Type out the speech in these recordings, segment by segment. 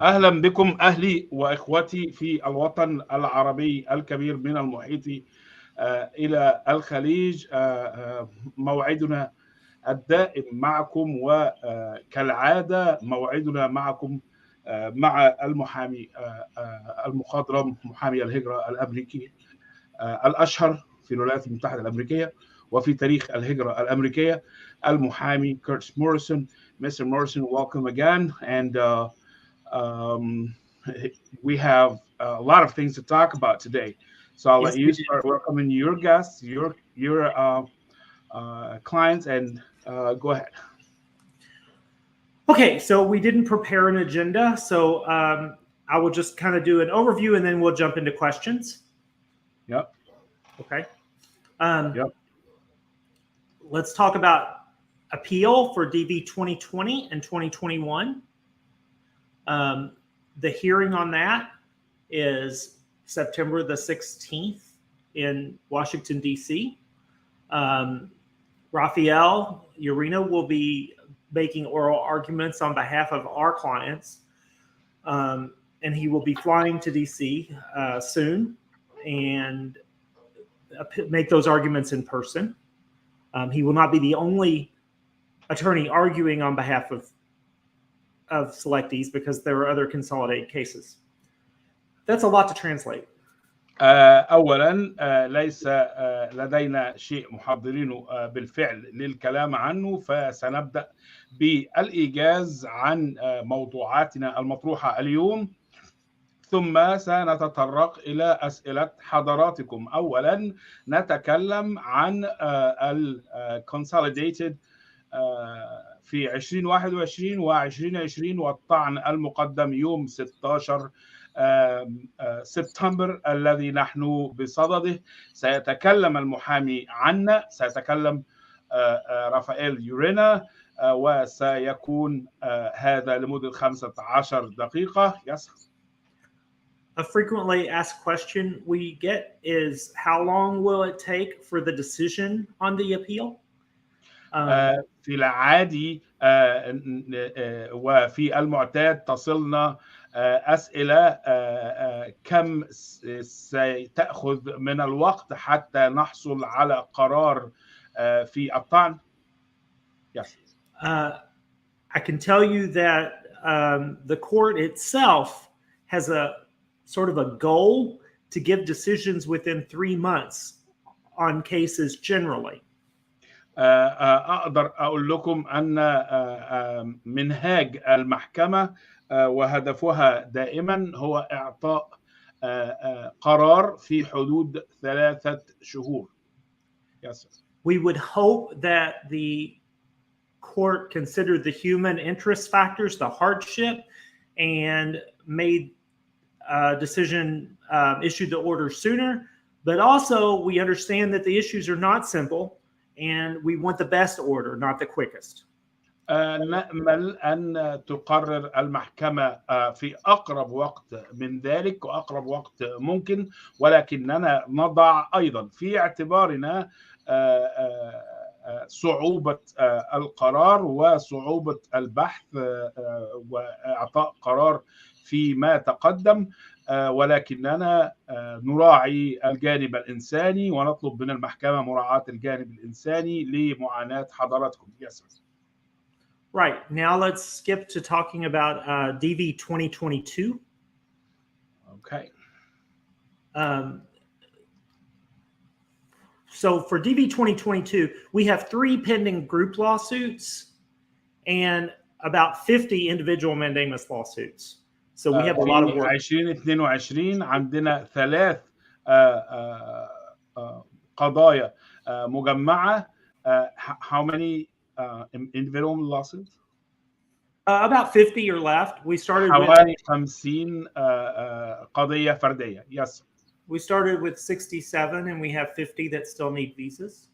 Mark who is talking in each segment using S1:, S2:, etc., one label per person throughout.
S1: أهلا بكم أهلي وإخوتي في الوطن العربي الكبير من المحيط إلى الخليج. موعدنا الدائم معكم، وكالعادة موعدنا معكم مع المحامي المخضرم، محامي الهجرة الأمريكي الأشهر في الولايات المتحدة الأمريكية وفي تاريخ الهجرة الأمريكية، المحامي Curtis Morrison. Mr. Morrison, welcome again, and we have a lot of things to talk about today. So I'll let you start welcoming your guests, your clients, and go ahead.
S2: Okay, so we didn't prepare an agenda, so I will just kind of do an overview and then we'll jump into questions.
S1: Yep.
S2: Okay.
S1: Yep.
S2: Let's talk about appeal for DV 2020 and 2021. The hearing on that is September the 16th in Washington, D.C. Raphael Urena will be making oral arguments on behalf of our clients, and he will be flying to D.C. Soon and make those arguments in person. He will not be the only attorney arguing on behalf of selectees because there are other consolidated cases. That's a lot to translate.
S1: أولا ليس لدينا شيء محضرينه بالفعل للكلام عنه، فسنبدأ بالإيجاز عن موضوعاتنا المطروحة اليوم، ثم سنتطرق إلى أسئلة حضراتكم. أولا نتكلم عن الكونسوليديتد في 2021 و2020 والطعن المقدم يوم 16 سبتمبر الذي نحن بصدده. سيتكلم المحامي عنا، سيتكلم رافائيل يورينا، وسيكون هذا لمدة 15 دقيقة. Yes.
S2: A frequently asked question we get is how long will it take for the decision on the appeal?
S1: في العادي وفي المعتاد تصلنا أسئلة كم ستأخذ من الوقت حتى نحصل على قرار في الطعن. Yes.
S2: I can tell you that the court itself has a sort of a goal to give decisions within 3 months on cases generally.
S1: أقدر أقول لكم أن منهاج المحكمة وهدفها دائما هو إعطاء قرار في حدود 3 شهور. Yes.
S2: We would hope that the court considered the human interest factors, the hardship, and made a decision, issued the order sooner. But also we understand that the issues are not simple and we want the best order, not the quickest.
S1: نأمل أن تقرر المحكمة في أقرب وقت من ذلك وأقرب وقت ممكن، ولكننا نضع أيضا في اعتبارنا صعوبة القرار وصعوبة البحث وإعطاء قرار فيما تقدم، ولكننا نراعي الجانب الإنساني ونطلب من المحكمة مراعاة الجانب الإنساني لمعاناة حضراتكم. Yes.
S2: Right. Now let's skip to talking about DV 2022.
S1: Okay.
S2: So for DV 2022, we have 3 pending group lawsuits and about 50 individual mandamus lawsuits. So we have a lot of work.
S1: 2022 عندنا 3 قضايا مجمعة. How many individual lawsuits?
S2: About 50 are left. We started
S1: حوالي 50 قضية فردية. Yes.
S2: We started with 67 and we have 50 that still need visas.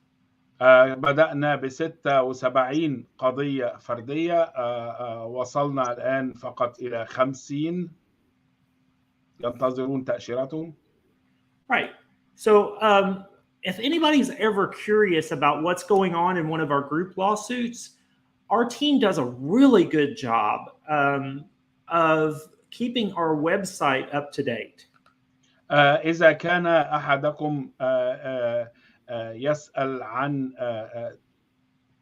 S1: بدأنا ب76 قضية فردية، وصلنا الآن فقط إلى 50 ينتظرون تأشيرتهم.
S2: Right. So if anybody's ever curious about what's going on in one of our group lawsuits, our team does a really good job of keeping our website up to date.
S1: إذا كان أحدكم يسأل عن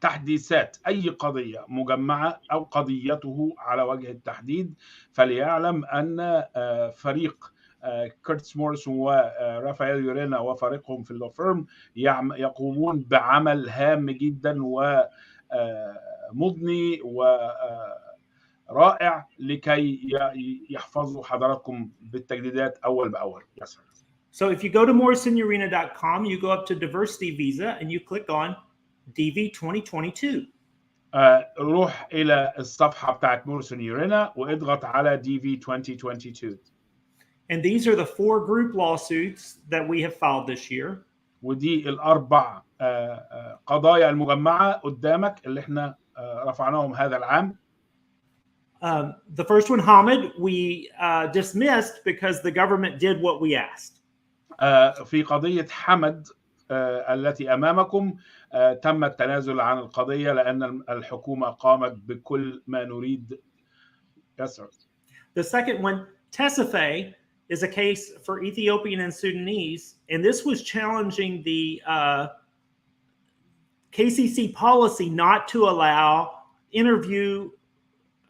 S1: تحديثات أي قضية مجمعة أو قضيته على وجه التحديد، فليعلم أن فريق كيرتس موريسون ورافائيل يورينا وفريقهم في اللو فيرم يقومون بعمل هام جدا ومضني ورائع لكي يحفظوا حضراتكم بالتجديدات أول بأول. Yes,
S2: So if you go to morrisonurena.com, you go up to diversity visa and you click on DV 2022.
S1: روح إلى الصفحة بتاعت موريسون يورينا واضغط على DV 2022.
S2: And these are the 4 group lawsuits that we have filed this year.
S1: ودي الأربع قضايا المجمعة قدامك اللي احنا رفعناهم هذا العام.
S2: The first one, Hamid, we dismissed because the government did what we asked.
S1: في قضية حمد التي أمامكم تم التنازل عن القضية لأن الحكومة قامت بكل ما نريد. Yes, sir.
S2: The second one, Tesife, is a case for Ethiopian and Sudanese, and this was challenging the KCC policy not to allow interview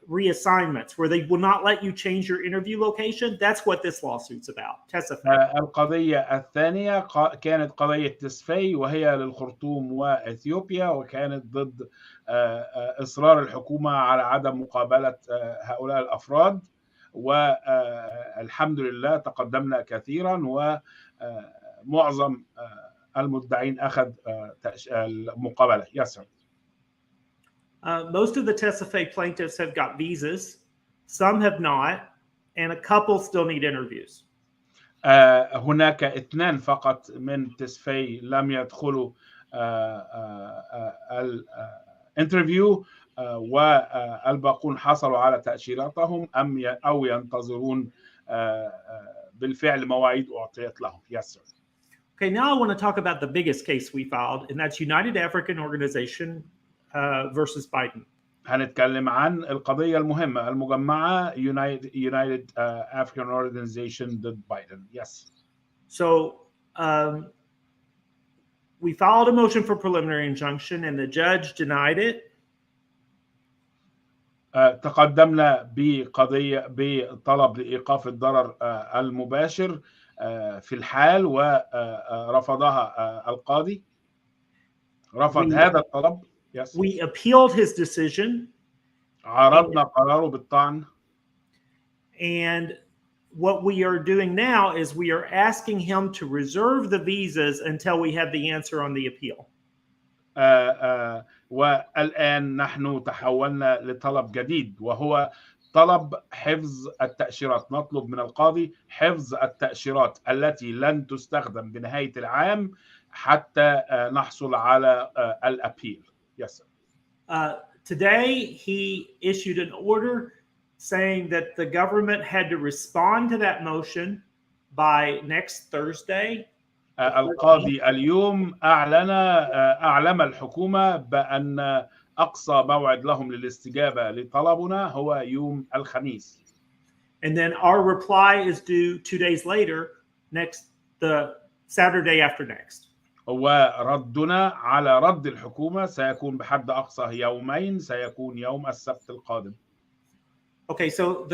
S2: reassignments, where they will not let you change your interview location. That's what this lawsuit's about. Tesife.
S1: القضية الثانية كانت قضية تسفي وهي للخرطوم وإثيوبيا، وكانت ضد إصرار الحكومة على عدم مقابلة هؤلاء الأفراد، والحمد لله تقدمنا كثيرا ومعظم المدعين أخذ المقابلة. Yes, sir.
S2: Most of the Tesife plaintiffs have got visas. Some have not, and a couple still need interviews.
S1: هناك 2 فقط من تسفي لم يدخلوا الانترفيو، والباقون حصلوا على تأشيراتهم أو ينتظرون بالفعل مواعيد أعطيت لهم. Yes, sir.
S2: Okay, now I want to talk about the biggest case we filed, and that's United African Organization versus Biden.
S1: هنتكلم عن القضية المهمة المجمعة United African Organization ضد Biden. Yes.
S2: So we filed a motion for preliminary injunction and the judge denied it.
S1: تقدمنا بطلب لإيقاف الضرر المباشر في الحال ورفضها القاضي. رفض هذا الطلب. Yes.
S2: We appealed his decision.
S1: عرضنا قراره بالطعن.
S2: And what we are doing now is we are asking him to reserve the visas until we have the answer on the appeal.
S1: والآن نحن تحولنا لطلب جديد وهو طلب حفظ التأشيرات. نطلب من القاضي حفظ التأشيرات التي لن تستخدم بنهاية العام حتى نحصل على الأبيل. Yes, sir.
S2: Today he issued an order saying that the government had to respond to that motion by next Thursday.
S1: القاضي اليوم أعلم الحكومة بأن أقصى موعد لهم للاستجابة لطلبنا هو يوم الخميس.
S2: And then our reply is due 2 days later, the Saturday after next.
S1: وردنا على رد الحكومة سيكون بحد أقصى يومين، سيكون يوم السبت القادم.
S2: Okay, so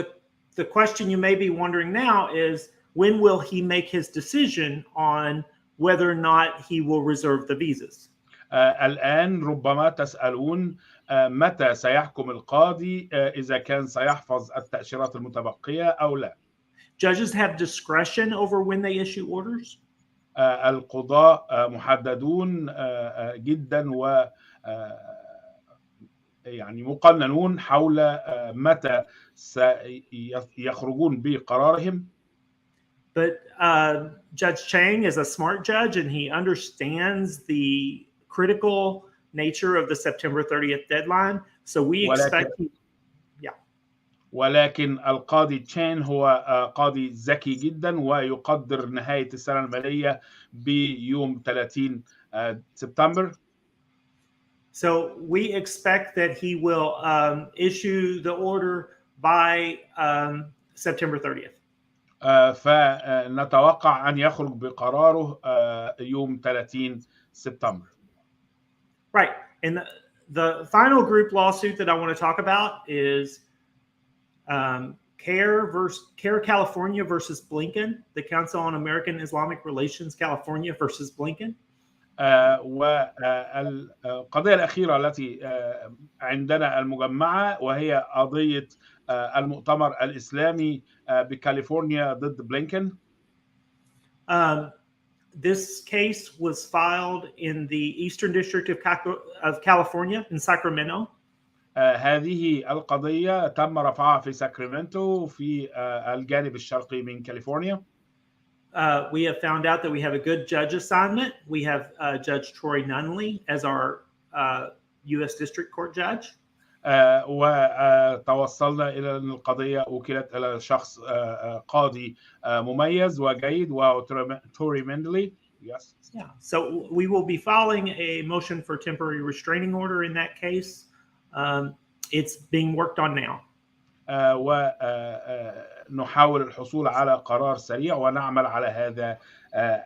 S2: the question you may be wondering now is, when will he make his decision on whether or not he will reserve the visas?
S1: الآن ربما تسألون متى سيحكم القاضي إذا كان سيحفظ التأشيرات المتبقية أو لا.
S2: Judges have discretion over when they issue orders.
S1: القضاء محددون جدا و يعني مقننون حول متى سيخرجون بقرارهم.
S2: But Judge Chang is a smart judge and he understands the critical nature of the September 30th deadline. So we expect
S1: ولكن القاضي تشين هو قاضي ذكي جدا ويقدر نهاية السنة المالية بيوم 30 سبتمبر.
S2: So we expect that he will issue the order by September 30th.
S1: فنتوقع أن يخرج بقراره يوم 30 سبتمبر.
S2: Right. And the final group lawsuit that I want to talk about is CARE California versus Blinken, the Council on American Islamic Relations California versus Blinken.
S1: والقضية الأخيرة التي عندنا المجمعة وهي قضية المؤتمر الإسلامي بكاليفورنيا ضد بلينكن.
S2: This case was filed in the Eastern District of California in Sacramento.
S1: هذه القضية تم رفعها في ساكرامنتو في الجانب الشرقي من كاليفورنيا.
S2: We have found out that we have a good judge assignment. We have Judge Troy Nunley as our U.S. District Court Judge.
S1: وتوصلنا إلى أن القضية وكلت إلى شخص قاضي مميز وجيد وتوري مندلي. Yes.
S2: Yeah. So we will be filing a motion for temporary restraining order in that case. It's being worked on now.
S1: ونحاول الحصول على قرار سريع ونعمل على هذا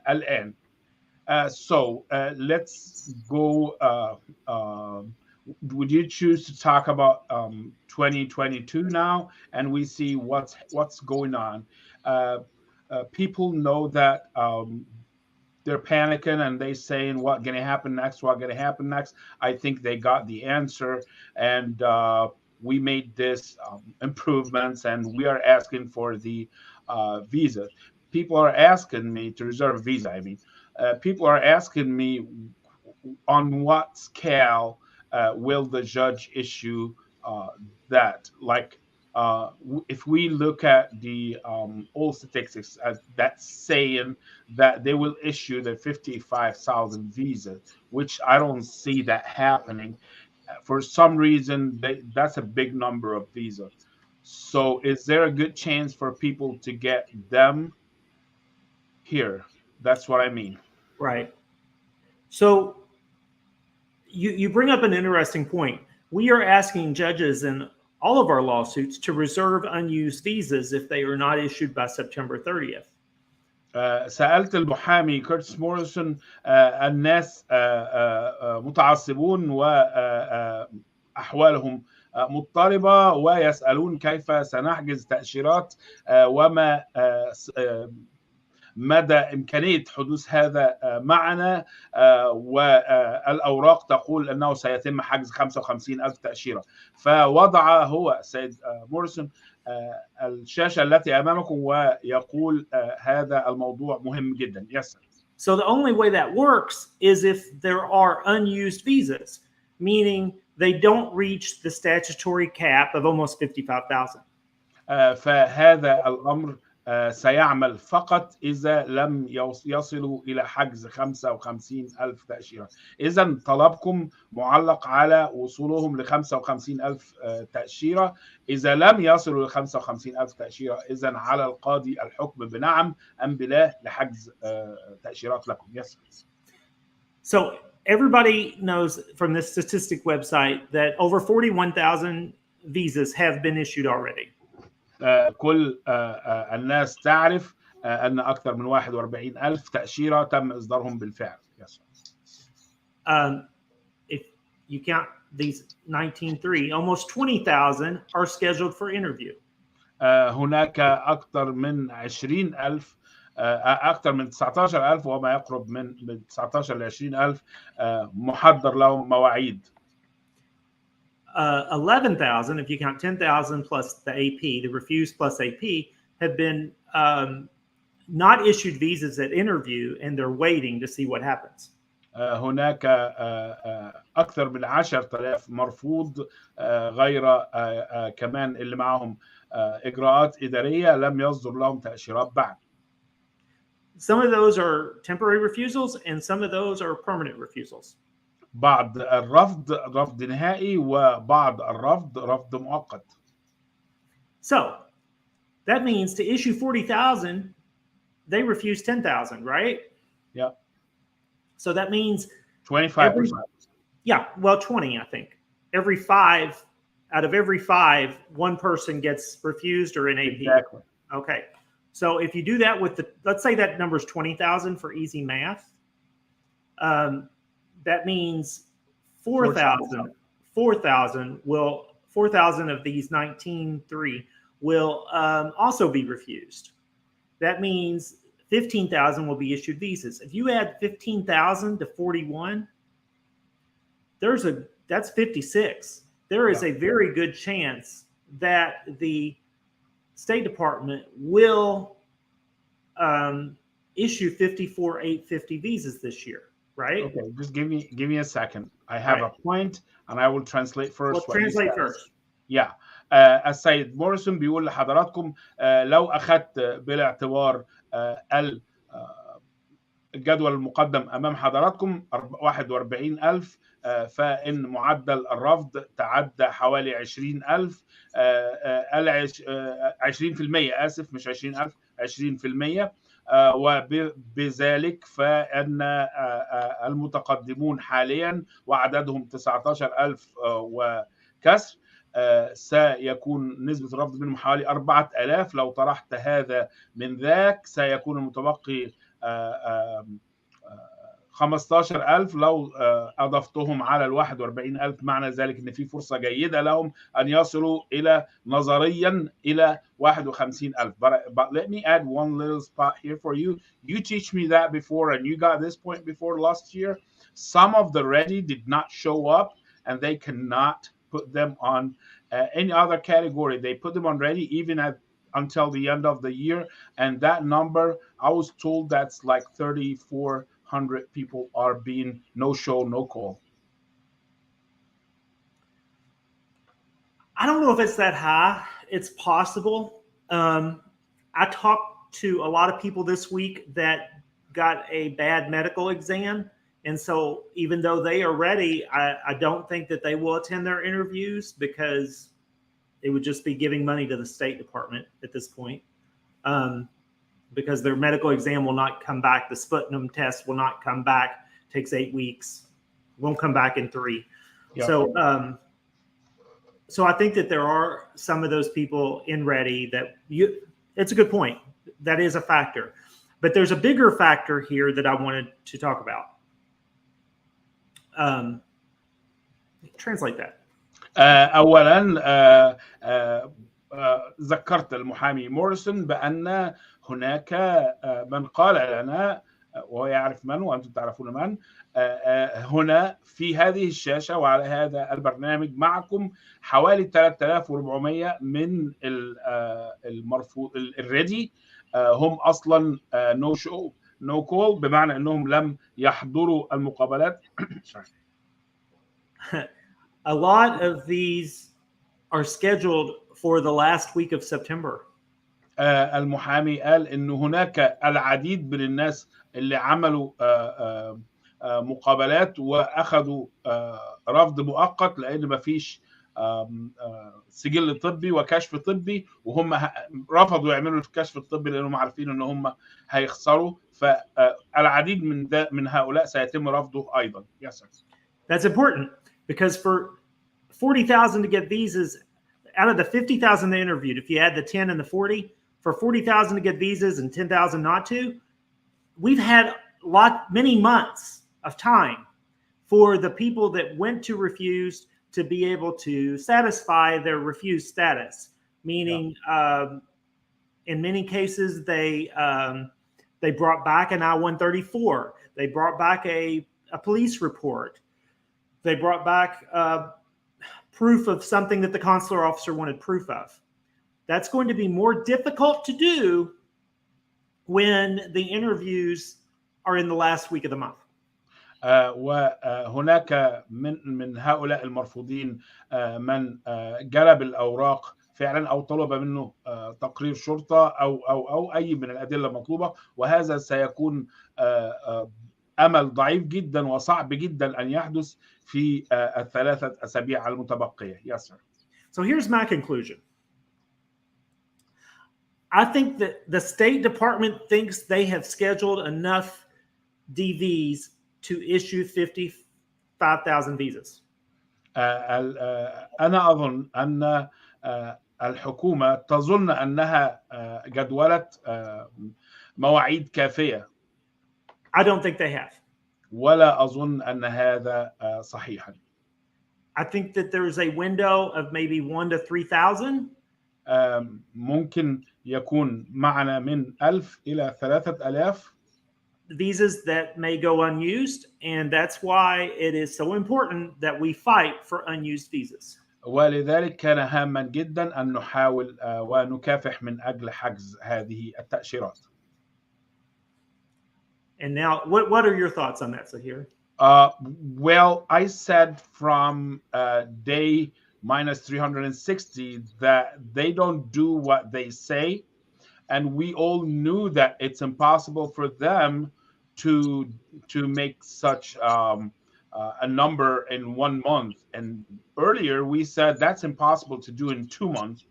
S1: الآن. So let's go. Would you choose to talk about 2022 now, and we see what's going on? People know that they're panicking and they saying what going to happen next. I think they got the answer, and we made this improvements, and we are asking for the visa. People are asking me to reserve visa. I mean, people are asking me on what scale will the judge issue that? Like, if we look at the all statistics, that's saying that they will issue the 55,000 visas, which I don't see that happening. For some reason, that's a big number of visas. So is there a good chance for people to get them here? That's what I mean.
S2: Right. So you bring up an interesting point. We are asking judges in all of our lawsuits to reserve unused visas if they are not issued by September 30th.
S1: سألت المحامي كورتس موريسون الناس متعصبون وأحوالهم مضطربة ويسألون كيف سنحجز تأشيرات وما مدى إمكانية حدوث هذا معنا، والأوراق تقول أنه سيتم حجز 55,000 تأشيرة. فوضع هو سيد موريسون الشاشة التي أمامكم ويقول هذا الموضوع مهم جدا. Yes.
S2: So the only way that works is if there are unused visas, meaning they don't reach the statutory cap of almost 55,000.
S1: فهذا الأمر سيعمل فقط إذا لم يصلوا إلى حجز 55,000 تأشيرة. إذن طلبكم معلق على وصولهم ل 55,000 تأشيرة. إذا لم يصلوا ل 55,000 تأشيرة إذن على القاضي الحكم بنعم أم بلا لحجز تأشيرات لكم. Yes.
S2: So everybody knows from this statistic website that over 41,000 visas have been issued already.
S1: كل الناس تعرف أن أكثر من 41,000 تأشيرة تم إصدارهم بالفعل. Yes.
S2: If you count these 19,300, almost 20,000 are scheduled for interview.
S1: هناك أكثر من 20,000 أكثر من 19,000 وما يقرب من 19 ل 20,000 محضر لهم مواعيد.
S2: 11,000, if you count 10,000 plus the AP, the refused plus AP, have been not issued visas at interview, and they're waiting to see what happens.
S1: هناك أكثر من 10,000 مرفوض غير كمان اللي معهم إجراءات إدارية لم يصدر لهم تأشيرات بعد.
S2: Some of those are temporary refusals, and some of those are permanent refusals.
S1: بعض الرفض رفض نهائي وبعض الرفض رفض مؤقت.
S2: So that means to issue 40,000, they refuse 10,000, right?
S1: Yeah.
S2: So that means
S1: 25%.
S2: Yeah, well, 20, I think. Every 5 out of every 5, one person gets refused or NAP.
S1: Exactly.
S2: Okay. So if you do that with let's say that number is 20,000 for easy math. That means 4,000 of these 19,300 will also be refused. That means 15,000 will be issued visas. If you add 15,000 to 41, that's 56. There is a very good chance that the State Department will issue 54,850 visas this year, right?
S1: Okay, just give me a second. I have a point and I will translate first.
S2: Well, translate first.
S1: Yeah. السيد موريسون بيقول لحضراتكم لو أخذت بالاعتبار الجدول المقدم أمام حضراتكم 41,000 فإن معدل الرفض تعدى حوالي 20,000 20% آسف مش 20,000 20%. وبذلك فإن المتقدمون حاليا وعددهم 19,000 وكسر سيكون نسبة الرفض منهم حوالي 4,000. لو طرحت هذا من ذاك سيكون المتبقي 15,000 لو أضفتهم على 41,000. معنى ذلك أن في فرصة جيدة لهم أن يصلوا إلى نظريا إلى 51,000. But let me add one little spot here for you. You teach me that before and you got this point before last year. Some of the ready did not show up and they cannot put them on any other category. They put them on ready even until the end of the year. And that number, I was told that's like 3,400 people are being no show, no call.
S2: I don't know if it's that high. It's possible. I talked to a lot of people this week that got a bad medical exam. And so even though they are ready, I don't think that they will attend their interviews because it would just be giving money to the State Department at this point. Because their medical exam will not come back. The Sputnik test will not come back. It takes 8 weeks. Won't come back in 3. Yeah. So I think that there are some of those people in ready that it's a good point. That is a factor. But there's a bigger factor here that I wanted to talk about. Translate that.
S1: أولا ذكرت المحامي موريسون بأن هناك من قال لنا وهو يعرف من وأنتم تعرفون من هنا في هذه الشاشة وعلى هذا البرنامج معكم حوالي 3,400 من المرفوض الريدي هم أصلا no show no call بمعنى أنهم لم يحضروا المقابلات.
S2: A lot of these are scheduled for the last week of September.
S1: المحامي قال إن هناك العديد من الناس اللي عملوا مقابلات وأخذوا رفض مؤقت لأن ما فيش سجل طبي وكشف طبي وهم رفضوا يعملوا الكشف الطبي لأنهم عارفين إن هم هيخسروا. فالعديد من هؤلاء سيتم رفضه أيضا. Yes, sir.
S2: That's important because for 40,000 to get visas, out of the 50,000 they interviewed, if you add the 10 and the 40, for 40,000 to get visas and 10,000 not to, we've had many months of time for the people that went to refuse to be able to satisfy their refused status. Meaning, in many cases, they brought back an I-134. They brought back a police report. They brought back proof of something that the consular officer wanted proof of. That's going to be more difficult to do when the interviews are in the last week of the month.
S1: وهناك من هؤلاء المرفوضين من جلب الأوراق فعلا أو طلب منه تقرير شرطة أو أي من الأدلة المطلوبة وهذا سيكون أمل ضعيف جدا وصعب جدا أن يحدث في الثلاثة أسابيع المتبقية. Yes, sir.
S2: So here's my conclusion. I think that the State Department thinks they have scheduled enough DVs to issue 55,000 visas.
S1: أنا أظن أن الحكومة تظن أنها جدولت مواعيد كافية.
S2: I don't think they have.
S1: ولا أظن أن هذا صحيحا.
S2: I think that there's a window of maybe 1 to 3,000.
S1: ممكن يكون معنا من 1000 إلى 3000
S2: visas that may go unused, and that's why it is so important that we fight for unused visas.
S1: ولذلك كان هاما جدا أن نحاول ونكافح من أجل حجز هذه التأشيرات.
S2: And now, what are your thoughts on that, Saher?
S1: Well, I said from day minus 360 that they don't do what they say, and we all knew that it's impossible for them to make such a number in 1 month. And earlier we said that's impossible to do in 2 months,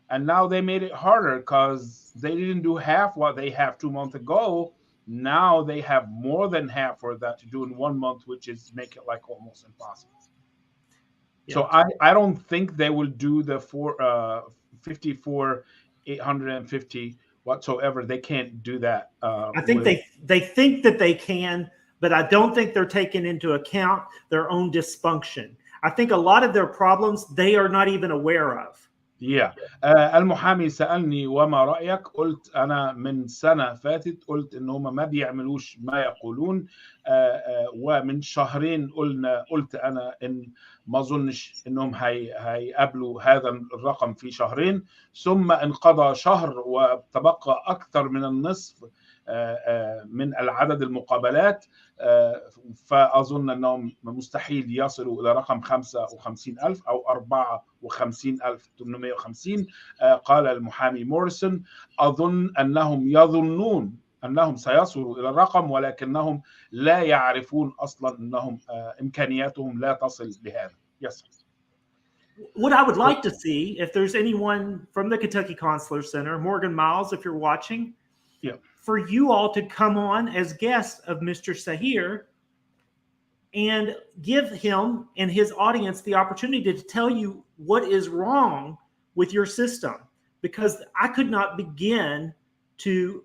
S1: and now they made it harder because they didn't do half what they have 2 months ago. Now they have more than half for that to do in 1 month, which is make it like almost impossible. Yeah. So I don't think they will do the 54,850 whatsoever. They can't do that.
S2: I think they think that they can, but I don't think they're taking into account their own dysfunction. I think a lot of their problems they are not even aware of.
S1: Yeah. المحامي سألني وما رأيك؟ قلت أنا من سنة فاتت قلت إن هم ما بيعملوش ما يقولون، ومن شهرين قلت أنا إن ما أظنش إنهم هيقابلوا هذا الرقم في شهرين، ثم انقضى شهر وتبقى أكثر من النصف من العدد المقابلات، فأظن أنهم مستحيل يصلوا إلى رقم 55,000 أو 54,850. قال المحامي موريسون: أظن أنهم يظنون أنهم سيصلوا إلى الرقم، ولكنهم لا يعرفون أصلا أنهم إمكانياتهم لا تصل لهذا. Yes.
S2: What I would like to see, if there's anyone from the Kentucky Consular Center, Morgan Miles, if you're watching,
S1: yeah,
S2: for you all to come on as guests of Mr. Saher and give him and his audience the opportunity to tell you what is wrong with your system, because I could not begin to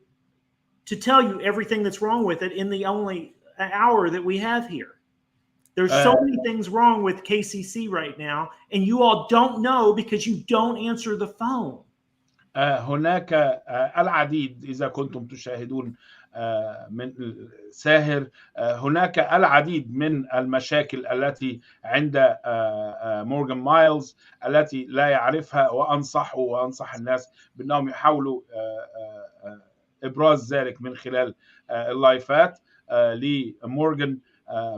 S2: tell you everything that's wrong with it in the only hour that we have here. There's so many things wrong with KCC right now, and you all don't know because you don't answer the phone.
S1: هناك العديد، إذا كنتم تشاهدون من ساهر، هناك العديد من المشاكل التي عند مورغان مايلز التي لا يعرفها، وأنصح الناس بأنهم يحاولوا إبراز ذلك من خلال اللايفات لمورغان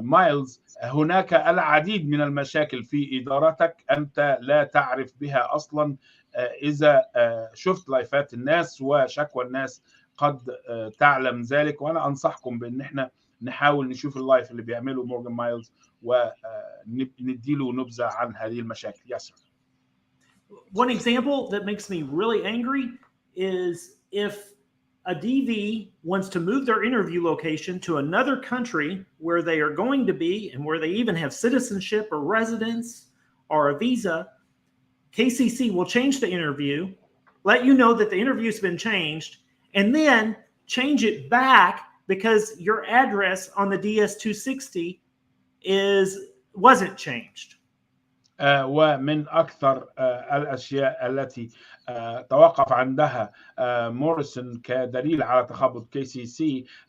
S1: مايلز. هناك العديد من المشاكل في إدارتك أنت لا تعرف بها أصلا. إذا شفت لايفات الناس وشكوى الناس قد تعلم ذلك، وأنا أنصحكم بأن احنا نحاول نشوف اللايف اللي بيعمله مورغان مايلز ونديله نبذة عن هذه المشاكل. Yes, sir.
S2: One example that makes me really angry is if a DV wants to move their interview location to another country where they are going to be and where they even have citizenship or residence or a visa, KCC will change the interview, let you know that the interview's been changed, and then change it back because your address on the DS-260 wasn't changed.
S1: ومن أكثر الأشياء التي توقف عندها موريسون كدليل على تخبط KCC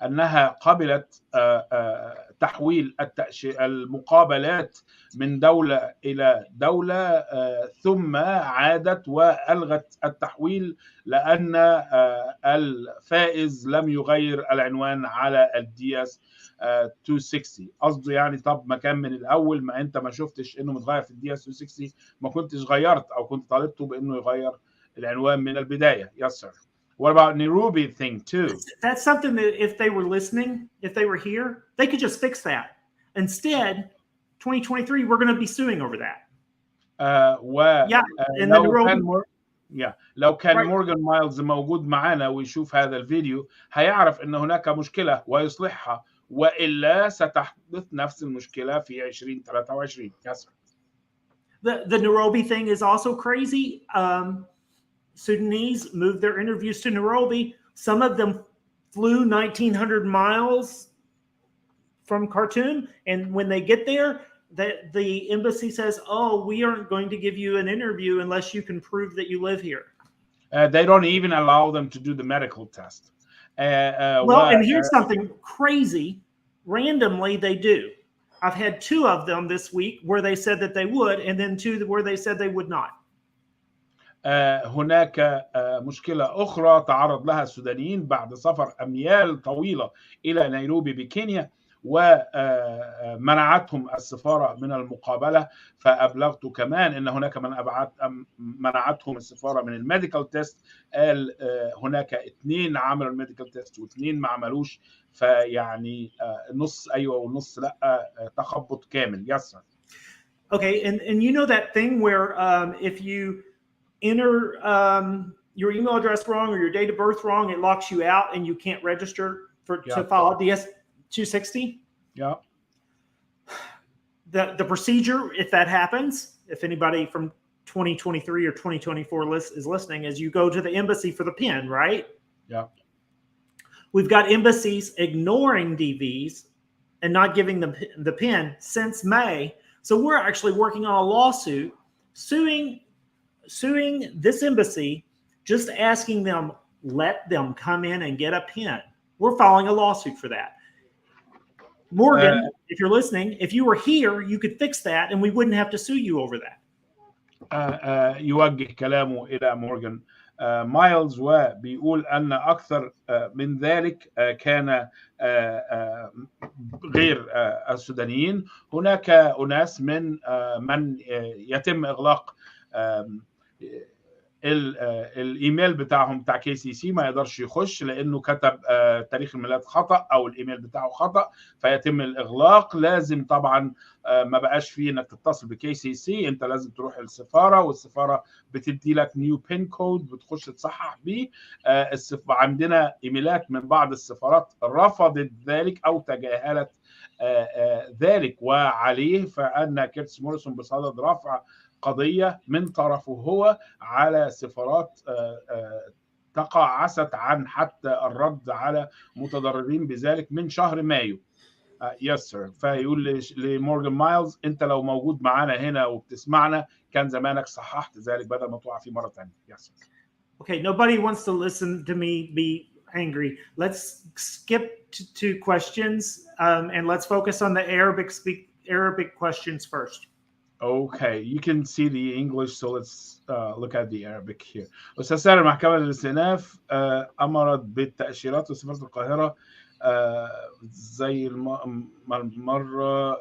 S1: أنها قبلت تحويل المقابلات من دولة إلى دولة، ثم عادت وألغت التحويل لأن الفائز لم يغير العنوان على الدياس 260. قصده يعني طب ما كان من الأول، ما أنت ما شفتش إنه متغير في الدياس 260 ما كنتش غيرت أو كنت طالبته بإنه يغير العنوان من البداية. Yes, sir. What about Nairobi thing too?
S2: That's something that if they were listening, if they were here, they could just fix that. Instead, 2023, we're going to be suing over that.
S1: لو كان مورغان مايلز موجود معنا ويشوف هذا الفيديو هيعرف ان هناك مشكلة ويصلحها، وإلا ستحدث نفس المشكلة في 2023. Yes, sir.
S2: The Nairobi thing is also crazy. Sudanese moved their interviews to Nairobi. Some of them flew 1,900 miles from Khartoum, and when they get there, the embassy says, "Oh, we aren't going to give you an interview unless you can prove that you live here."
S1: They don't even allow them to do the medical test.
S2: Well, and here's something crazy. Randomly, they do. I've had 2 of them this week where they said that they would, and then 2 where they said they would not.
S1: هناك مشكلة أخرى تعرض لها السودانيين بعد سفر أميال طويلة إلى نيروبي بكينيا، ومنعتهم السفارة من المقابلة. فأبلغت كمان أن هناك منعتهم السفارة من الميديكال تيست. قال هناك 2 عملوا الميديكال تيست و2 ما عملوش، فيعني نص أيوة ونص لا، تخبط كامل. Yes sir.
S2: Okay, and you know that thing where if you enter your email address wrong or your date of birth wrong, it locks you out and you can't register to file a DS-260?
S1: Yeah.
S2: The procedure, if that happens, if anybody from 2023 or 2024 is listening, is you go to the embassy for the PIN, right?
S1: Yeah.
S2: We've got embassies ignoring DVs and not giving them the PIN since May. So we're actually working on a lawsuit suing this embassy, just asking them, let them come in and get a PIN. We're filing a lawsuit for that. Morgan, if you're listening, if you were here, you could fix that and we wouldn't have to sue you over that.
S1: يوجه كلامه إلى مورغان مايلز، وبيقول أن أكثر من ذلك كان غير السودانيين. هناك أناس من يتم إغلاق الايميل بتاعهم بتاع KCC، ما يقدرش يخش لانه كتب تاريخ الميلاد خطا او الايميل بتاعه خطا، فيتم الاغلاق. لازم طبعا ما بقاش فيه انك تتصل بKCC، انت لازم تروح السفاره، والسفاره بتدي لك نيو بين كود بتخش تصحح بيه. عندنا ايميلات من بعض السفارات رفضت ذلك او تجاهلت ذلك، وعليه فان كيرتس موريسون بصدد رفع قضية من طرفه هو على سفارات تقاعست عن حتى الرد على متضررين بذلك من شهر مايو. يس سير. فيقول لمورغان مايلز، انت لو موجود معانا هنا وبتسمعنا كان زمانك صححت ذلك بدل ما تقع فيه مرة ثانية. يس.
S2: Okay, nobody wants to listen to me be angry. Let's skip to questions and let's focus on the Arabic questions first.
S1: Okay, you can see the English, so let's look at the Arabic here. أستاذ ساهر، المحكمة للاستئناف أمرت بالتأشيرات لسفارة القاهرة زي المرة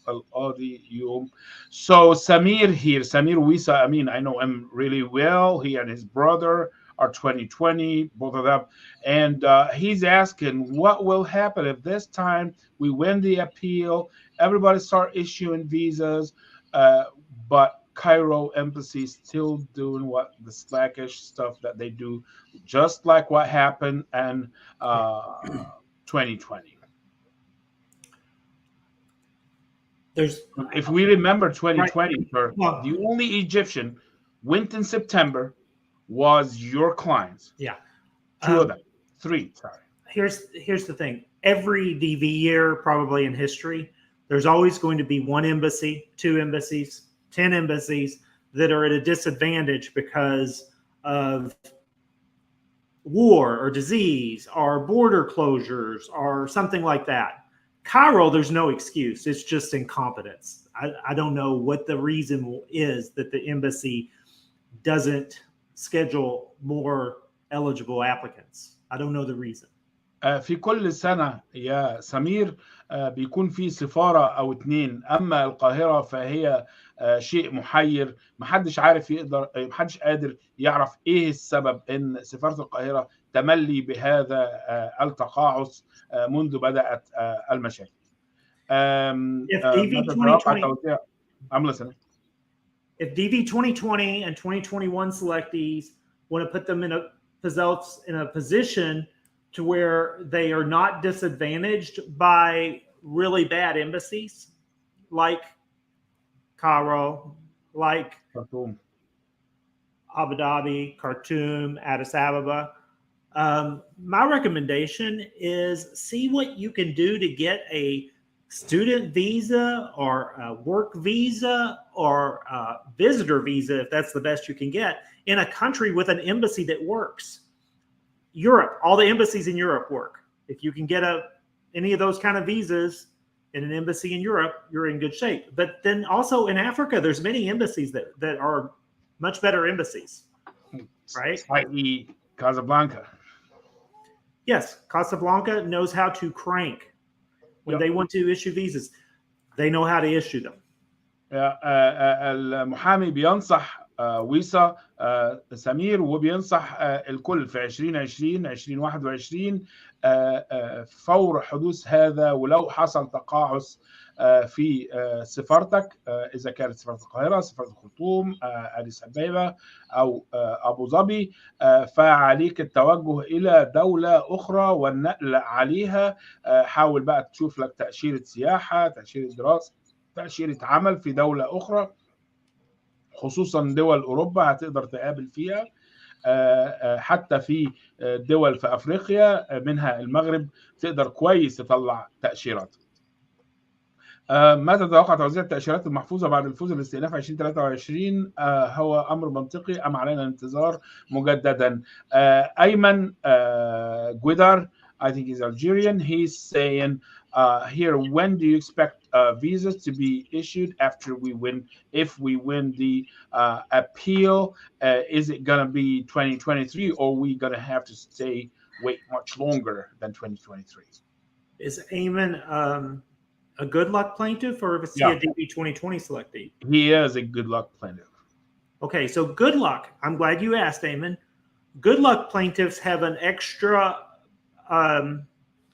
S1: القاضي يوم. So Samir here, Samir Wisa Amin, I know him really well. He and his brother are 2020, both of them. And he's asking, what will happen if this time we win the appeal, everybody start issuing visas, but Cairo embassy still doing what the slackish stuff that they do, just like what happened in 2020. If we remember 2020, right. The only Egyptian went in September was your clients.
S2: Yeah.
S1: 2 of them. 3, sorry.
S2: Here's the thing. Every DV year, probably in history, there's always going to be 1 embassy, 2 embassies, 10 embassies that are at a disadvantage because of war or disease or border closures or something like that. Cairo, there's no excuse. It's just incompetence. I don't know what the reason is that the embassy doesn't schedule more eligible applicants. I don't know the reason.
S1: في كل سنة يا سمير بيكون في سفارة أو 2. أما القاهرة فهي شيء محير، محدش قادر يعرف إيه السبب إن سفارة القاهرة تملي بهذا التقاعس منذ بدأت المشاكل.
S2: If DV 2020 and 2021 selectees want to put them in a position to where they are not disadvantaged by really bad embassies like Cairo, like
S1: خرطوم.
S2: Abu Dhabi, Khartoum, Addis Ababa. My recommendation is see what you can do to get a student visa or a work visa or a visitor visa, if that's the best you can get, in a country with an embassy that works. Europe, all the embassies in Europe work. If you can get any of those kind of visas in an embassy in Europe, you're in good shape. But then also in Africa, there's many embassies that are much better embassies, right?
S1: i.e. Casablanca.
S2: Yes, Casablanca knows how to crank when they want to issue visas. They know how to issue them.
S1: المحامي بينصح ويصا سمير وبينصح الكل في 2020 2021 فور حدوث هذا ولو حصل تقاعس في سفارتك اذا كانت سفاره القاهره، سفاره الخرطوم، اديس ابابا او ابو ظبي، فعليك التوجه الى دوله اخرى والنقل عليها. حاول بقى تشوف لك تاشيره سياحه، تاشيره دراسه، تأشيرة عمل في دولة أخرى، خصوصا دول أوروبا هتقدر تقابل فيها، حتى في دول في أفريقيا منها المغرب تقدر كويس تطلع تأشيرات. ماذا تتوقع توزيع التأشيرات المحفوظة بعد الفوز بالاستئناف 2023؟ هو أمر منطقي أم علينا الانتظار مجددا؟ أيمن جويدار, I think he's Algerian, he's saying here, when do you expect visas to be issued after we win? If we win the appeal, is it going to be 2023 or are we going to have to wait much longer than 2023?
S2: Is Ayman a good luck plaintiff or is he a DB 2020 selectee?
S1: He is a good luck plaintiff.
S2: Okay, so good luck. I'm glad you asked, Ayman. Good luck plaintiffs have an extra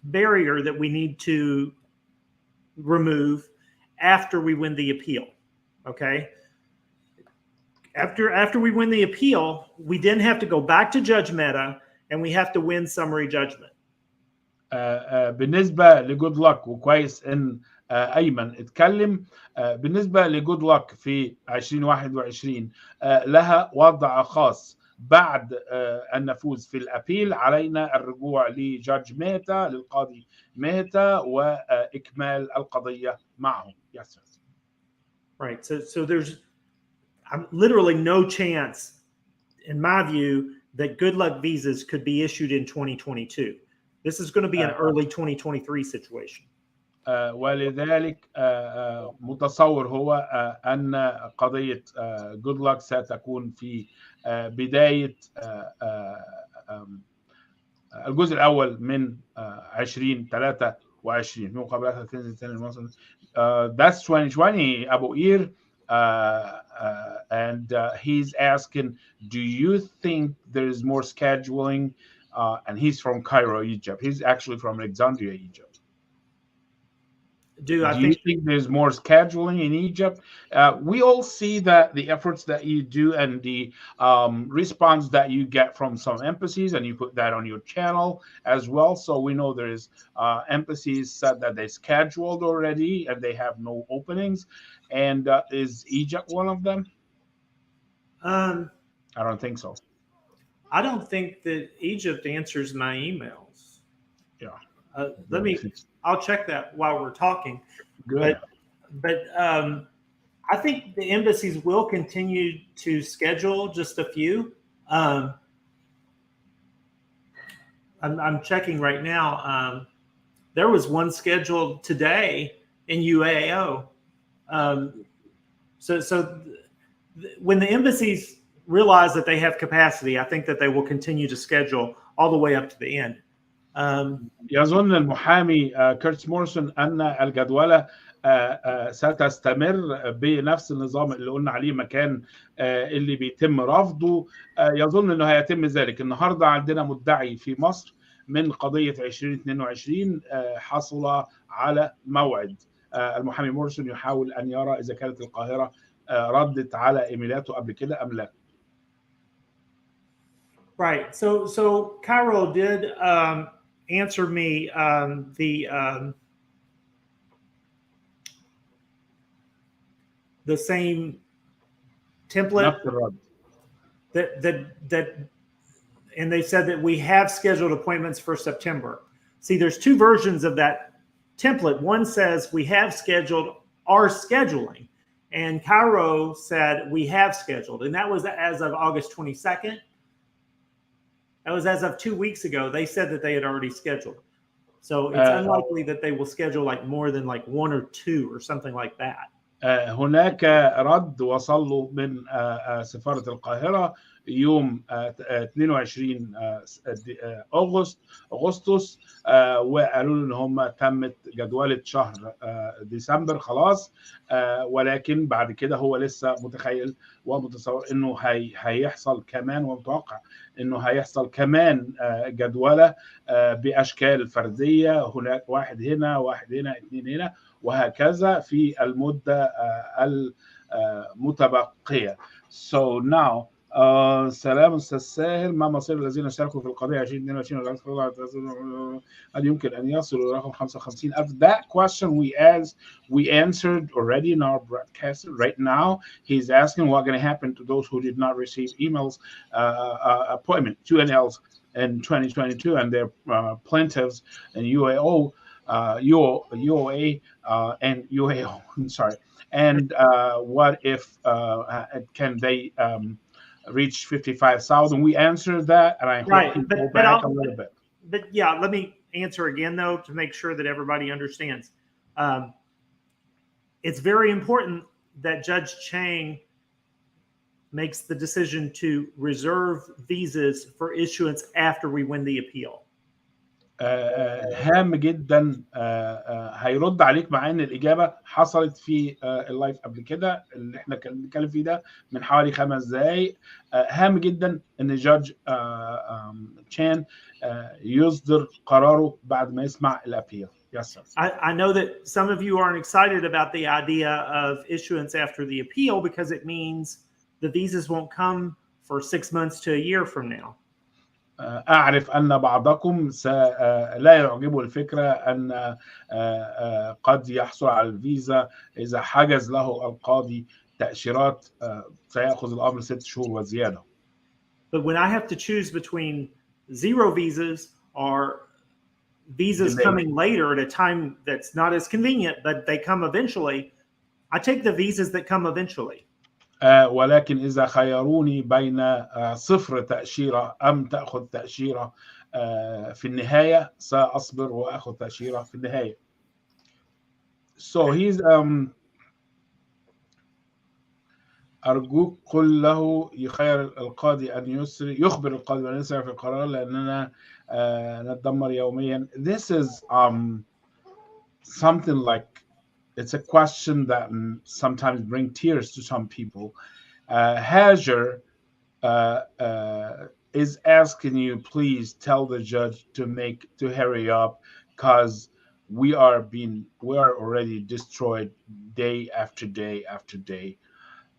S2: barrier that we need to remove after we win the appeal. Okay. After we win the appeal, we then have to go back to Judge Mehta and we have to win summary judgment.
S1: بالنسبة لجود لك وكويس ان ايمن اتكلم، بالنسبة لجود لك في 2021 لها وضع خاص. بعد أن نفوز في الأبيل علينا الرجوع لجاج ميتا، للقاضي ميتا، وإكمال القضية معه. Yes, sir.
S2: Right. So there's literally no chance, in my view, that good luck visas could be issued in 2022. This is going to be an early 2023 situation.
S1: ولذلك متصور هو أن قضية good luck ستكون في بداية الجزء الأول من 2023 مقابلات تنزل that's 2020 أبو قير. And he's asking, do you think there is more scheduling? And he's from Cairo, Egypt. He's actually from Alexandria, Egypt. Do you think there's more scheduling in Egypt? We all see that the efforts that you do and the response that you get from some embassies, and you put that on your channel as well. So we know there's embassies said that they scheduled already and they have no openings. And is Egypt one of them? I don't think so.
S2: I don't think that Egypt answers my emails.
S1: Yeah.
S2: I'll check that while we're talking.
S1: Good.
S2: But I think the embassies will continue to schedule just a few. I'm checking right now. There was one scheduled today in UAO. So when the embassies realize that they have capacity, I think that they will continue to schedule all the way up to the end.
S1: يظن المحامي كيرتس مورسون أن الجدولة ستستمر بنفس النظام اللي قلنا عليه مكان اللي بيتم رفضه. يظن أنه هيتم ذلك. النهاردة عندنا مدعي في مصر من قضية 2022 حصل على موعد. المحامي مورسون يحاول أن يرى إذا كانت القاهرة ردت على إيميلاته قبل كده أم لا.
S2: Right. So Cairo did answer me the same template
S1: نفس الرد.
S2: that and they said that we have scheduled appointments for September. See, there's two versions of that template. One says we have scheduled, are scheduling, and Cairo said we have scheduled, and that was as of August 22nd. That was as of 2 weeks ago. They said that they had already scheduled. So it's unlikely that they will schedule like more than like 1 or 2 or something like that.
S1: هناك رد وصل له من سفارة القاهرة يوم 22 أغسطس، وقالوا له إن هم تمت جدولة شهر ديسمبر خلاص، ولكن بعد كده هو لسه متخيل ومتصور إنه هيحصل كمان، ومتوقع إنه هيحصل كمان جدولة بأشكال فردية، هناك واحد هنا واحد هنا 2 هنا وهكذا في المدة المتبقية. So now سلام أستاذ ساهر، ما مصير الذين اشتركوا في القضية 2022 هل يمكن أن يصلوا إلى رقم 55 ألف؟ That question we answered already in our broadcast. Right now he's asking what going to happen to those who did not receive emails appointment QNLs in 2022 and their plaintiffs and UAO UOA and UAO. I'm sorry. And what if can they reach 55,000? We answered that, and I hope you go back a little bit.
S2: But yeah, let me answer again though to make sure that everybody understands. It's very important that Judge Chang makes the decision to reserve visas for issuance after we win the appeal.
S1: هام جدا. هيرد عليك مع ان الاجابه حصلت في اللايف قبل كده اللي احنا بنتكلم فيه ده من حوالي 5 دقائق. هام جدا ان جادج تشان يصدر قراره بعد ما يسمع الابيل. Yes, sir.
S2: I know that some of you aren't excited about the idea of issuance after the appeal because it means the visas won't come for 6 months to a year from now.
S1: أعرف أن بعضكم لا يعجبه الفكرة أن قد يحصل على الفيزا إذا حجز له القاضي تأشيرات سيأخذ الأمر 6 شهور وزيادة.
S2: But when I have to choose between 0 visas or visas coming later at a time that's not as convenient, but they come eventually, I take the visas that come eventually.
S1: ولكن إذا خيروني بين 0 تأشيرة أم تأخذ تأشيرة في النهاية سأصبر وأخذ تأشيرة في النهاية. So he's أرجوك قل له يخير القاضي أن يخبر القاضي أن يسرع في القرار لأننا نتدمر يوميا. This is something like it's a question that sometimes brings tears to some people. Hajar is asking you, please tell the judge to hurry up because we are already destroyed day after day after day.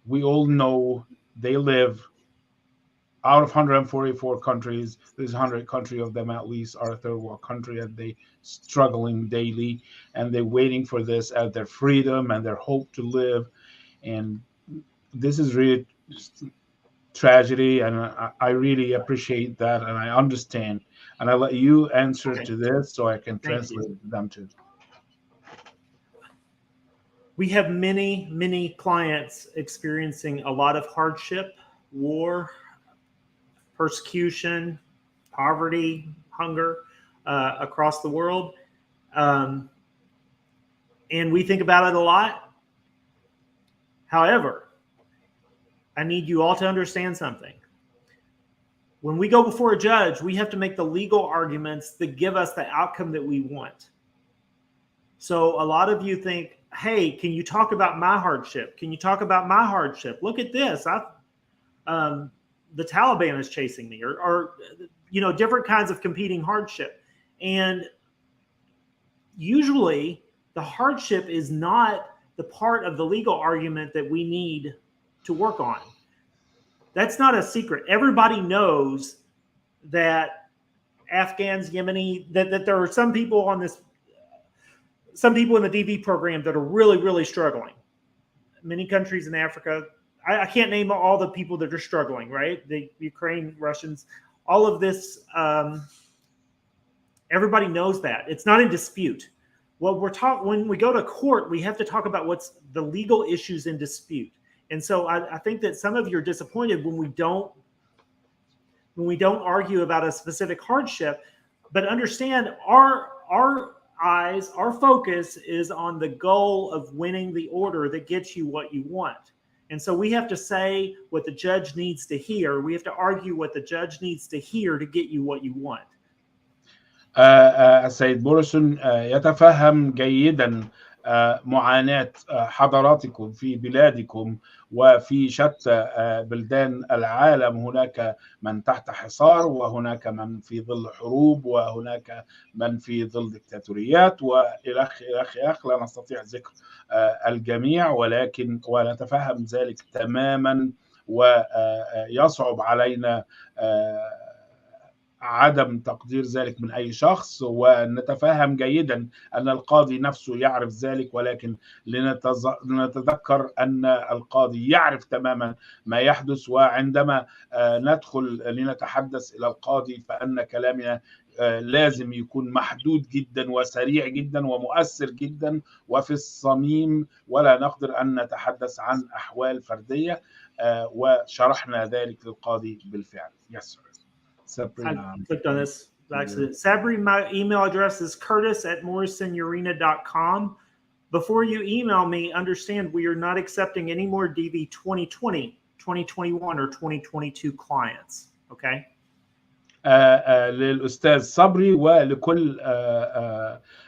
S1: We all know they live out of 144 countries. There's 100 countries of them at least are a third world country, and they struggling daily, and they're waiting for this as their freedom and their hope to live. And this is really tragedy, and I really appreciate that, and I understand. And I let you answer to this so I can translate them too.
S2: We have many, many clients experiencing a lot of hardship, war, persecution, poverty, hunger across the world. And we think about it a lot. However, I need you all to understand something. When we go before a judge, we have to make the legal arguments that give us the outcome that we want. So a lot of you think, hey, can you talk about my hardship? Can you talk about my hardship? Look at this. The Taliban is chasing me, or different kinds of competing hardship. And usually the hardship is not the part of the legal argument that we need to work on. That's not a secret. Everybody knows that Afghans, Yemeni, that there are some people in the DV program that are really, really struggling. Many countries in Africa, I can't name all the people that are struggling, right? The Ukraine, Russians, all of this. Everybody knows that it's not in dispute. What when we go to court, we have to talk about what's the legal issues in dispute. And so I think that some of you are disappointed when we don't argue about a specific hardship, but understand our eyes, our focus is on the goal of winning the order that gets you what you want. And so we have to say what the judge needs to hear. We have to argue what the judge needs to hear to get you what you want.
S1: السيد موريسون يتفهم جيدا معاناة حضراتكم في بلادكم وفي شتى بلدان العالم. هناك من تحت حصار، وهناك من في ظل حروب، وهناك من في ظل دكتاتوريات، وإلخ لا نستطيع ذكر الجميع، ولكن ونتفهم ذلك تماما، ويصعب علينا عدم تقدير ذلك من أي شخص، ونتفهم جيدا أن القاضي نفسه يعرف ذلك، ولكن لنتذكر أن القاضي يعرف تماما ما يحدث. وعندما ندخل لنتحدث إلى القاضي فأن كلامنا لازم يكون محدود جدا وسريع جدا ومؤثر جدا وفي الصميم، ولا نقدر أن نتحدث عن أحوال فردية، وشرحنا ذلك للقاضي بالفعل. Yes, sir.
S2: I clicked on this by accident. Sabri, my email address is curtis@morrisonurena.com. Before you email me, understand we are not accepting any more DV 2020, 2021, or 2022 clients. Okay?
S1: للأستاذ صبري ولكل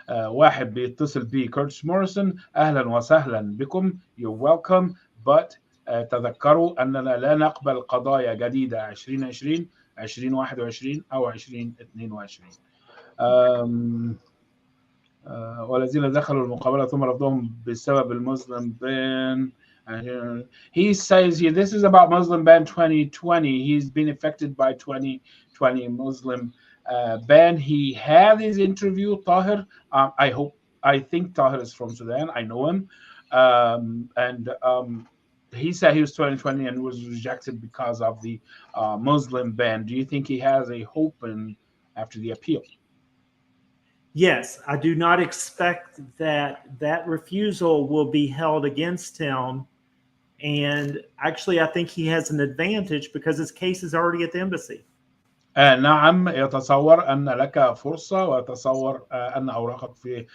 S1: واحد بيتصل بي كورتس موريسون، أهلا وسهلا بكم. You're welcome. But تذكروا أننا لا نقبل قضايا جديدة 2020 2021 أو 2022. والذين دخلوا المقابلة ثم رفضهم بسبب المسلم ban. He says here, this is about Muslim ban 2020. He's been affected by 2020 Muslim ban. He had his interview, Taher. I think Taher is from Sudan. I know him. He said he was 2020 and was rejected because of the Muslim ban. Do you think he has a hope after the appeal?
S2: Yes, I do not expect that refusal will be held against him. And actually, I think he has an advantage because his case is already at the embassy.
S1: نعم، يتصور أن لك فرصة، ويتصور أن أوراقك في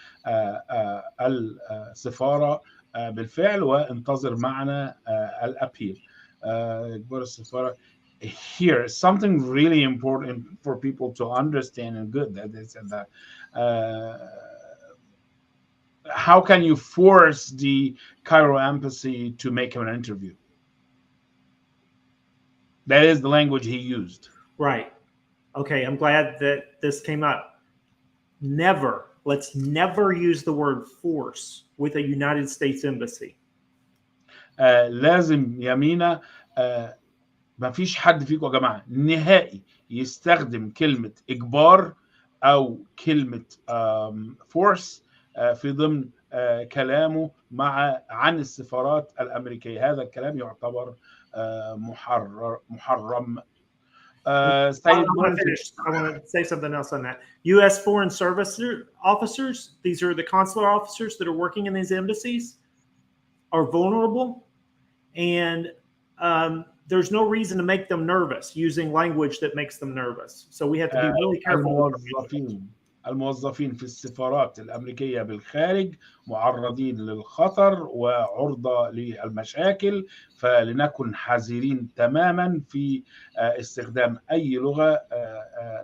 S1: السفارة بالفعل، وانتظر معنا الأبيل. إجبار السفارة. Here, something really important for people to understand, and good that they said that. How can you force the Cairo embassy to make him an interview? That is the language he used.
S2: Right. Okay, I'm glad that this came up. Let's never use the word force with a United States embassy.
S1: لازم يمينة ما فيش حد فيكم يا جماعة نهائي يستخدم كلمة إجبار أو كلمة force في ضمن كلامه عن السفارات الأمريكية. هذا الكلام يعتبر محرم.
S2: I want to say something else on that. U.S. Foreign Service officers, these are the consular officers that are working in these embassies, are vulnerable, and there's no reason to make them nervous using language that makes them nervous. So we have to be really careful.
S1: الموظفين في السفارات الأمريكية بالخارج معرضين للخطر وعرضة للمشاكل، فلنكن حذرين تماما في استخدام أي لغة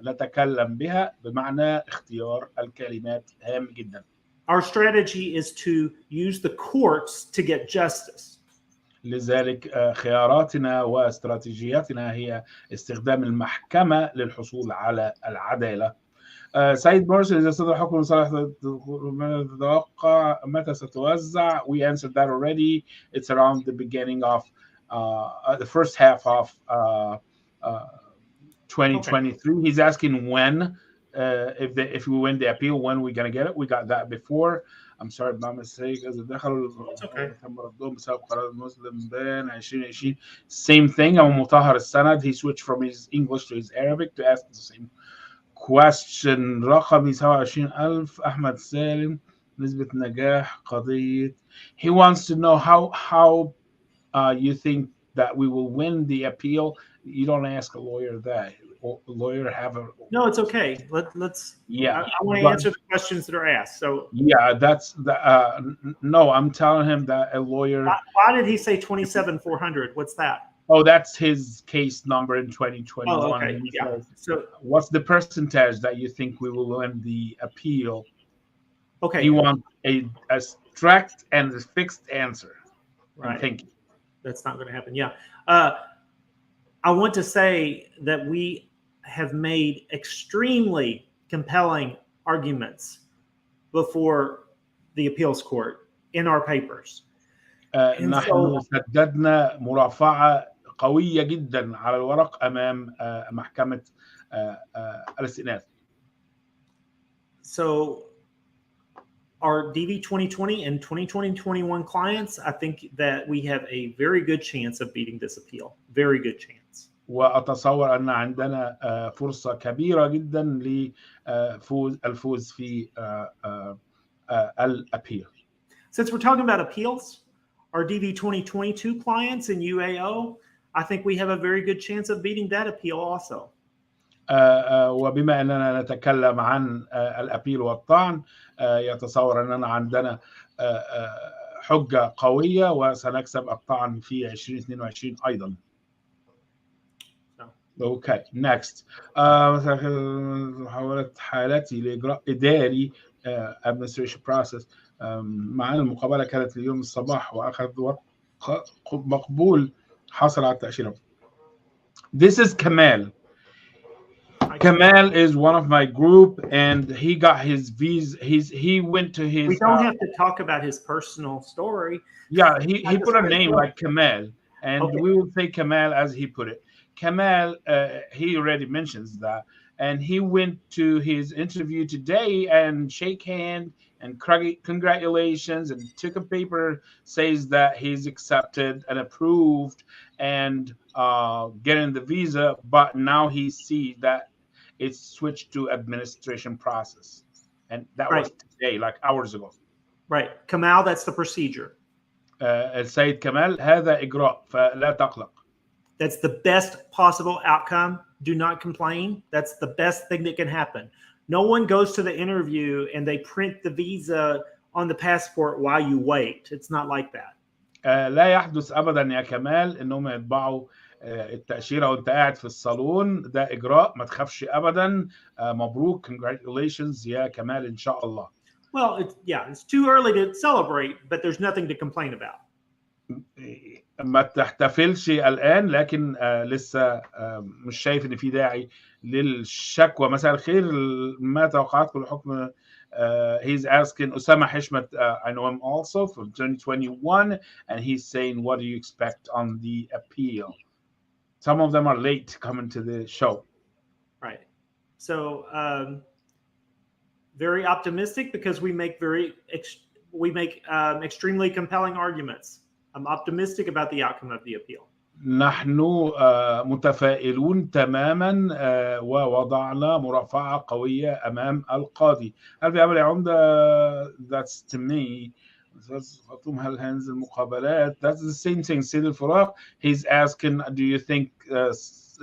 S1: نتكلم بها، بمعنى اختيار الكلمات هام جدا.
S2: Our strategy is to use the courts to get justice.
S1: لذلك خياراتنا واستراتيجياتنا هي استخدام المحكمة للحصول على العدالة. سيد موريسون، إذا صدر حكم لصالح تتوقع متى ستوزع؟ We answered that already. It's around the beginning of the first half of 2023. Okay. He's asking when if we win the appeal, when we're gonna get it. We got that before. I'm sorry my mistake. إذا دخلوا تم ردهم بسبب قرار المسلم بين 2020. Same thing. أبو مطهر السند. He switched from his English to his Arabic to ask the same question. رقمي 27,000. أحمد سالم. نسبة نجاح قضية. He wants to know how you think that we will win the appeal. You don't ask a lawyer that. A lawyer have a.
S2: No, it's okay. Let's.
S1: Yeah.
S2: I want to answer the questions that are asked. So.
S1: Yeah, that's the. No, I'm telling him that a lawyer.
S2: Why did he say 27,400? What's that?
S1: Oh, that's his case number in 2021.
S2: Oh, okay. Yeah. So,
S1: what's the percentage that you think we will win the appeal?
S2: Okay.
S1: He wants a strict and a fixed answer.
S2: Right.
S1: Thank you.
S2: That's not going to happen. Yeah. I want to say that we have made extremely compelling arguments before the appeals court in our papers.
S1: نحن سددنا مرافعة قوية جدا على الورق أمام محكمة الاستئناف.
S2: So our DV 2020 and 2020-21 clients, I think that we have a very good chance of beating this appeal. Very good chance.
S1: وأتصور أن عندنا فرصة كبيرة جدا للفوز في الأبيل.
S2: Since we're talking about appeals, our DV 2022 clients in UAO, I think we have a very good chance of beating that appeal also.
S1: وبما أننا نتكلم عن الأبيل والطعن يتصور أننا عندنا حجة قوية وسنكسب الطعن في 2022 أيضا. Okay, next. محاولة حالتي لإجراء إداري administration process. معانا المقابلة كانت اليوم الصباح وأخذ وقت مقبول حصل على التأشيرة. This is Kamal. Kamal is one of my group, and he got his visa. He went to his.
S2: We don't have to talk about his personal story.
S1: Yeah, he put a name like Kamal, and
S2: okay.
S1: We will say Kamal as he put it. Kamal, he already mentions that, and he went to his interview today and shake hand and congratulations and took a paper says that he's accepted and approved and getting the visa, but now he sees that it's switched to administration process, and that was today, like hours ago.
S2: Right, Kamal, that's the procedure.
S1: السيد كمال هذا إجراء فلا تقلق.
S2: That's the best possible outcome. Do not complain. That's the best thing that can happen. No one goes to the interview and they print the visa on the passport while you wait. It's not like that.
S1: لا يحدث أبدا يا كمال إنهم يطبعوا التأشيرة وأنت قاعد في الصالون. ده إجراء ما تخافش أبدا. مبروك. Congratulations يا كمال إن شاء الله.
S2: Well, it's too early to celebrate, but there's nothing to complain about.
S1: ما تحتفلش الآن، لكن لسه مش شايف إن في داعي للشكوى. مساء الخير، ما توقعاتكم لحكم he's asking Osama Hishmat, I know him also from 2021, and he's saying, what do you expect on the appeal? Some of them are late coming to the show.
S2: Right. So very optimistic because we make extremely compelling arguments. I'm optimistic about the outcome of the appeal.
S1: نحن متفائلون تماما ووضعنا مرافعة قوية أمام القاضي. هل في أمل يا عمدة؟ That's to me. هل هنزل مقابلات؟ That's the same thing. سيد الفراق, he's asking, do you think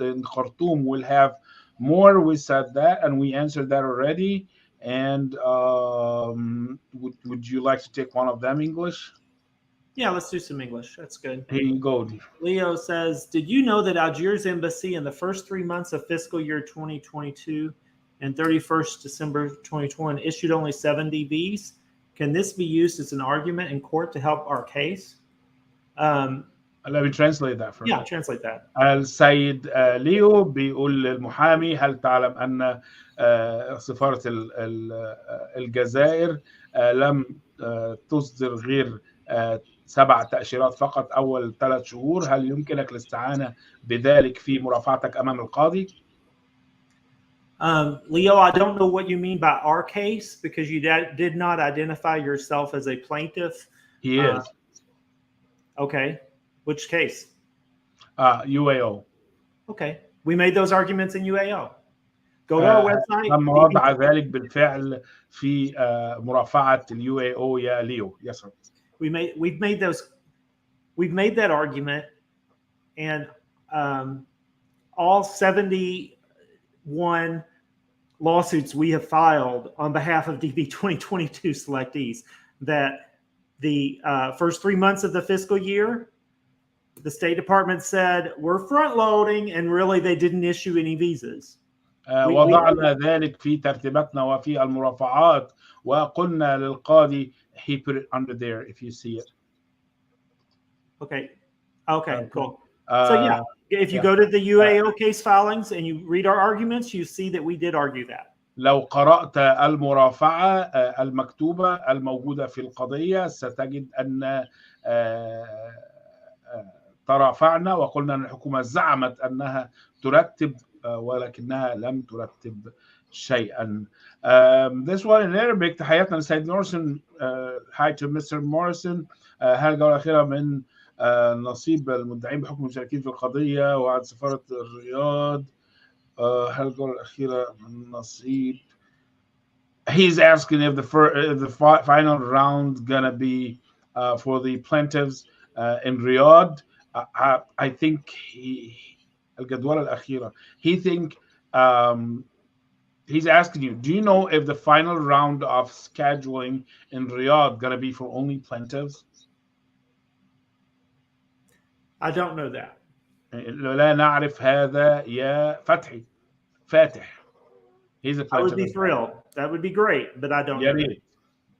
S1: in Khartoum will have more? We said that and we answered that already. And would you like to take one of them English?
S2: Yeah, let's do some English. That's good.
S1: Here you go.
S2: Leo says, did you know that Algiers Embassy in the first 3 months of fiscal year 2022 and 31st December 2021 issued only 7 DVs? Can this be used as an argument in court to help our case?
S1: Let me translate that for you.
S2: Yeah, translate that.
S1: السيد ليو بيقول للمحامي هل تعلم أن سفارة الجزائر لم تصدر غير 7 تأشيرات فقط أول 3 شهور؟ هل يمكنك الاستعانة بذلك في مرافعتك أمام القاضي؟
S2: Leo, I don't know what you mean by our case because you did not identify yourself as a plaintiff.
S1: He is.
S2: Okay. Which case?
S1: UAO.
S2: Okay. We made those arguments in UAO. Go to our website.
S1: تم وضع ذلك بالفعل في مرافعة UAO يا ليو. Yes, sir.
S2: We've made that argument, and all 71 lawsuits we have filed on behalf of DB 2022 selectees, that the first 3 months of the fiscal year, the State Department said we're front loading, and really they didn't issue any visas.
S1: وضعنا ذلك في ترتيباتنا وفي المرافعات وقلنا للقاضي he put it under there if you see it.
S2: Okay, cool. So yeah, if you go to the UAO case filings and you read our arguments, you see that we did argue that.
S1: لو قرأت المرافعة المكتوبة الموجودة في القضية ستجد أن ترافعنا وقلنا أن الحكومة زعمت أنها ترتب ولكنها لم ترتب شيئا. This one in Arabic. تحياتنا لسيد مورسون. Hi to Mr. Morrison. هل الجولة الأخيرة من نصيب المدعين بحكم المشاركين في القضية وعد سفارة الرياض؟ هل الجولة الأخيرة من نصيب؟ He's asking if the final round gonna be for the plaintiffs in Riyadh. I think الجدولة الأخيرة. He's asking you, do you know if the final round of scheduling in Riyadh gonna be for only plaintiffs?
S2: I don't know that.
S1: لا نعرف هذا يا فتحي. فاتح. He's a plaintiff.
S2: I would be thrilled. That would be great, but I don't know.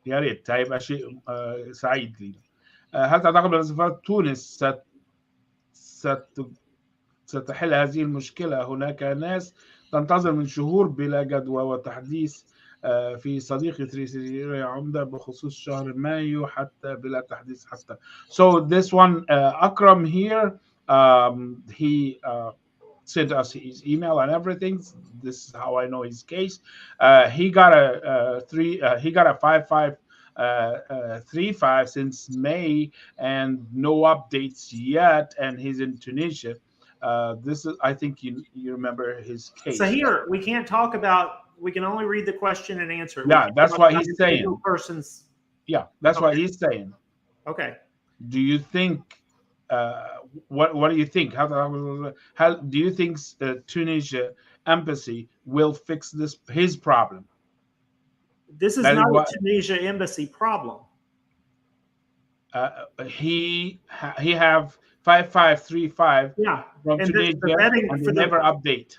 S1: يا ريت هيبقى شيء سعيد لينا. هل تعتقد أن سفارة تونس ستحل هذه المشكلة؟ هناك ناس تنتظر من شهور بلا جدوى وتحديث في صديقي تريسي عمدة بخصوص شهر مايو حتى بلا تحديث حتى. So this one, Akram here, he sent us his email and everything. This is how I know his case. He got a 5535 since May and no updates yet, and he's in Tunisia. This is, I think you remember his case.
S2: So here we can't talk about. We can only read the question and answer.
S1: Yeah, that's what he's saying. Yeah, that's what he's saying.
S2: Okay.
S1: Do you think? What do you think? How do you think the Tunisia embassy will fix his problem?
S2: This is not a Tunisia embassy problem.
S1: He have 5535 from Tunisia and they never update.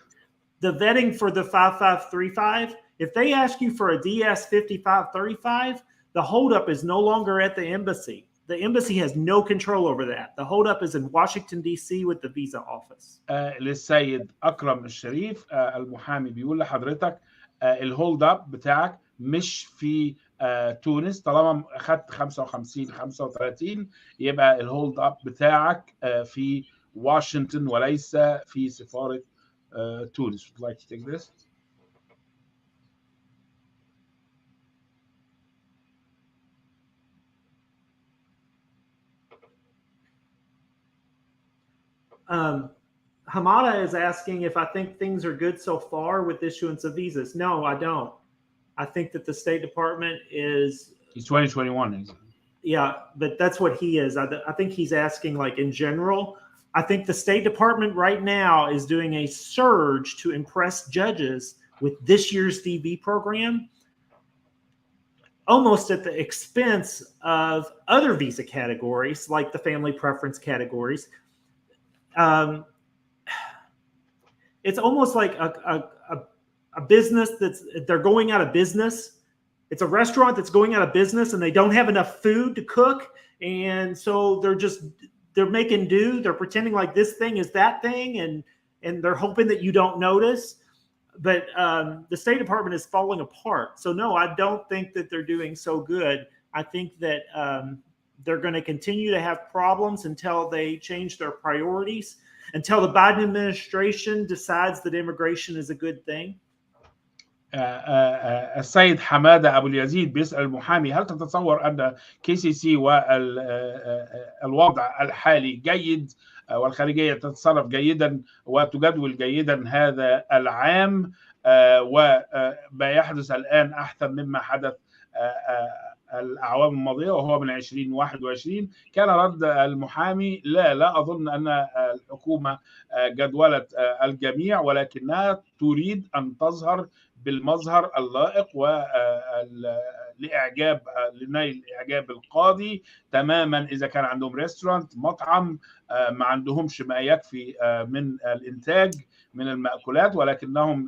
S2: The vetting for the 5535, if they ask you for a DS 5535, the holdup is no longer at the embassy. The embassy has no control over that. The holdup is in Washington, D.C. with the visa office.
S1: للسيد أكرم الشريف المحامي بيقول لحضرتك الهولد اب بتاعك مش في تونس. طالما أخدت 35 يبقى الهولد اب بتاعك في واشنطن وليس في سفارة تونس. Would you like to take this?
S2: Hamada is asking if I think things are good so far with issuance of visas. No, I don't. I think that the State Department is...
S1: He's 2021.
S2: Yeah, but that's what he is. I think he's asking like in general. I think the State Department right now is doing a surge to impress judges with this year's DV program, almost at the expense of other visa categories, like the family preference categories. It's almost like a business they're going out of business. It's a restaurant that's going out of business and they don't have enough food to cook. And so they're making do. They're pretending like this thing is that thing. And they're hoping that you don't notice. But the State Department is falling apart. So no, I don't think that they're doing so good. I think that they're going to continue to have problems until they change their priorities, until the Biden administration decides that immigration is a good thing.
S1: السيد حمادة أبو اليزيد بيسأل المحامي: هل تتصور أن KCC والوضع الحالي جيد والخارجية تتصرف جيدا وتجدول جيدا هذا العام، وما يحدث الآن أحسن مما حدث الأعوام الماضية وهو من 2021؟ كان رد المحامي: لا أظن أن الحكومة جدولت الجميع، ولكنها تريد أن تظهر بالمظهر اللائق لنيل إعجاب القاضي تماما. إذا كان عندهم ريستورانت، مطعم، ما عندهمش ما يكفي من الإنتاج من المأكولات، ولكنهم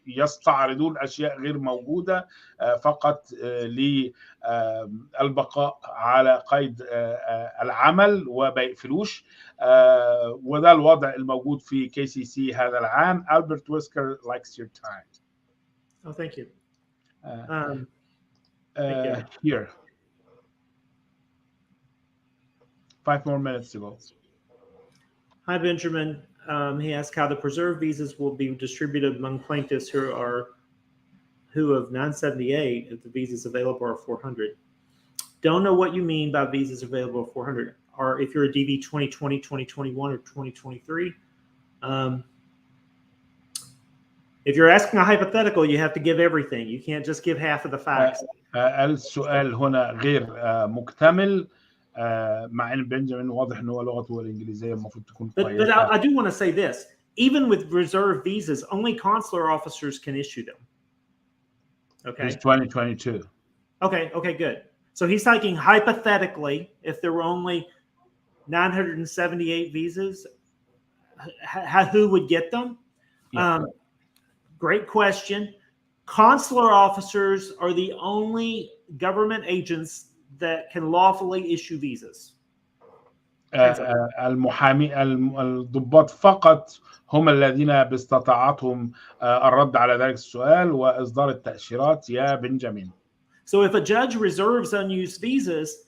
S1: يستعرضون أشياء غير موجودة فقط للبقاء على قيد العمل وما يقفلوش. وده الوضع الموجود في KCC هذا العام. Albert Whisker likes your time.
S2: Oh, thank you.
S1: Here. 5 more minutes to go.
S2: Hi, Benjamin. He asked how the preserved visas will be distributed among plaintiffs who of 978 if the visas available are 400. Don't know what you mean by visas available at 400. Or if you're a DV 2020, 2021, or 2023. If you're asking a hypothetical, you have to give everything. You can't just give half of the facts.
S1: السؤال هنا غير مكتمل، مع ان بنجامين واضح ان هو لغته الانجليزيه المفروض تكون
S2: كويسه. But I do want to say this: even with reserved visas, only consular officers can issue them. Okay.
S1: It's 2022.
S2: Okay, good. So he's talking hypothetically, if there were only 978 visas, who would get them? Yeah. Great question. Consular officers are the only government agents that can lawfully issue visas.
S1: الضباط فقط هم الذين باستطاعتهم الرد على ذلك السؤال وإصدار التأشيرات يا بنجامين.
S2: So if a judge reserves unused visas,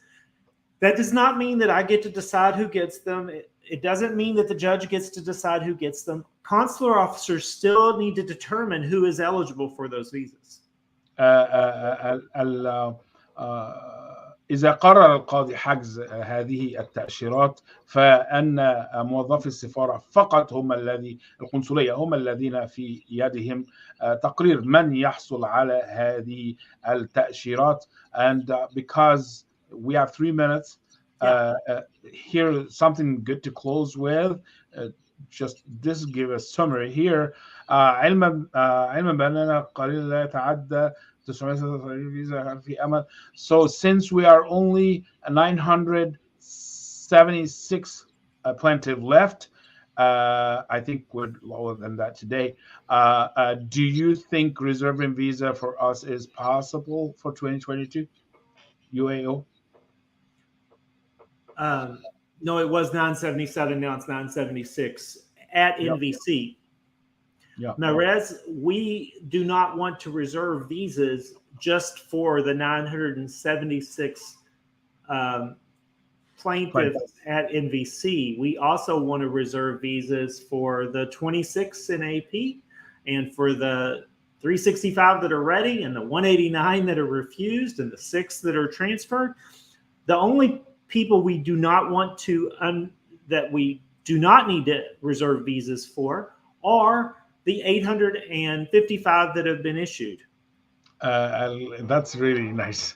S2: that does not mean that I get to decide who gets them. It doesn't mean that the judge gets to decide who gets them. Consular officers still need to determine who is eligible for those visas.
S1: إذا قرر القاضي حجز هذه التأشيرات فإن موظفي السفارة فقط القنصلية هم الذين في يدهم تقرير من يحصل على هذه التأشيرات. And because we have 3 minutes, here something good to close with. Just this give a summary here. علما بأننا قليل لا يتعدى 933 فيزا في أمل. So since we are only 976 plaintiff left, I think we're lower than that today. Do you think reserving visa for us is possible for 2022? UAO?
S2: No, it was 977. Now it's 976 at NVC.
S1: Yeah.
S2: Now, Rez, we do not want to reserve visas just for the 976 plaintiffs at NVC. We also want to reserve visas for the 26 in AP and for the 365 that are ready and the 189 that are refused and the 6 that are transferred. The only people we do not want to that we do not need to reserve visas for are the 855 that have been issued.
S1: That's really nice.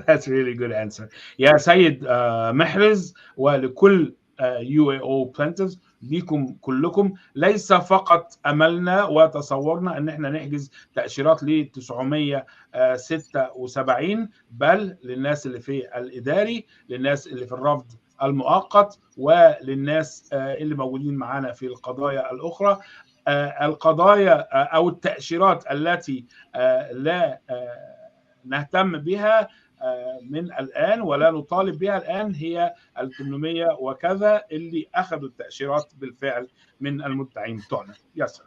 S1: That's really good answer. يا سيد محرز ولكل UAO plaintiffs، ليكم كلكم، ليس فقط أملنا وتصورنا أن احنا نحجز تأشيرات ل 976، بل للناس اللي في الإداري، للناس اللي في الرفض المؤقت، وللناس اللي موجودين معانا في القضايا الأخرى. القضايا أو التأشيرات التي لا نهتم بها من الآن ولا نطالب بها الآن هي 800 وكذا اللي أخذوا التأشيرات بالفعل من المدعين بتوعنا. Yes, sir.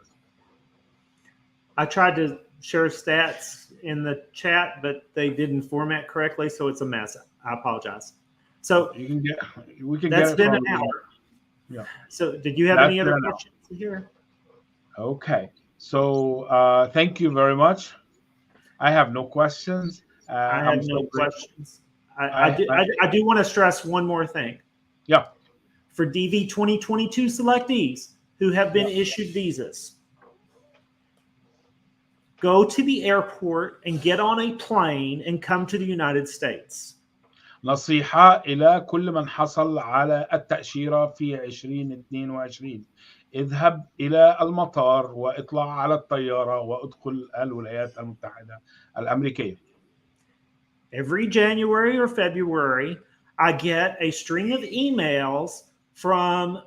S2: I tried to share stats in the chat, but they didn't format correctly, so it's a mess. I apologize. So that's been an hour.
S1: Yeah.
S2: So did you have any other questions here?
S1: Okay. So thank you very much. I have no questions.
S2: I
S1: I'm
S2: have no
S1: so grateful.
S2: questions. I do want to stress one more thing.
S1: Yeah.
S2: For DV 2022 selectees who have been issued visas, go to the airport and get on a plane and come to the United States.
S1: نصيحة إلى كل من حصل على التأشيرة في 2022. اذهب إلى المطار واطلع على الطيارة وادخل الولايات المتحدة الأمريكية.
S2: Every January or February, I get a string of emails from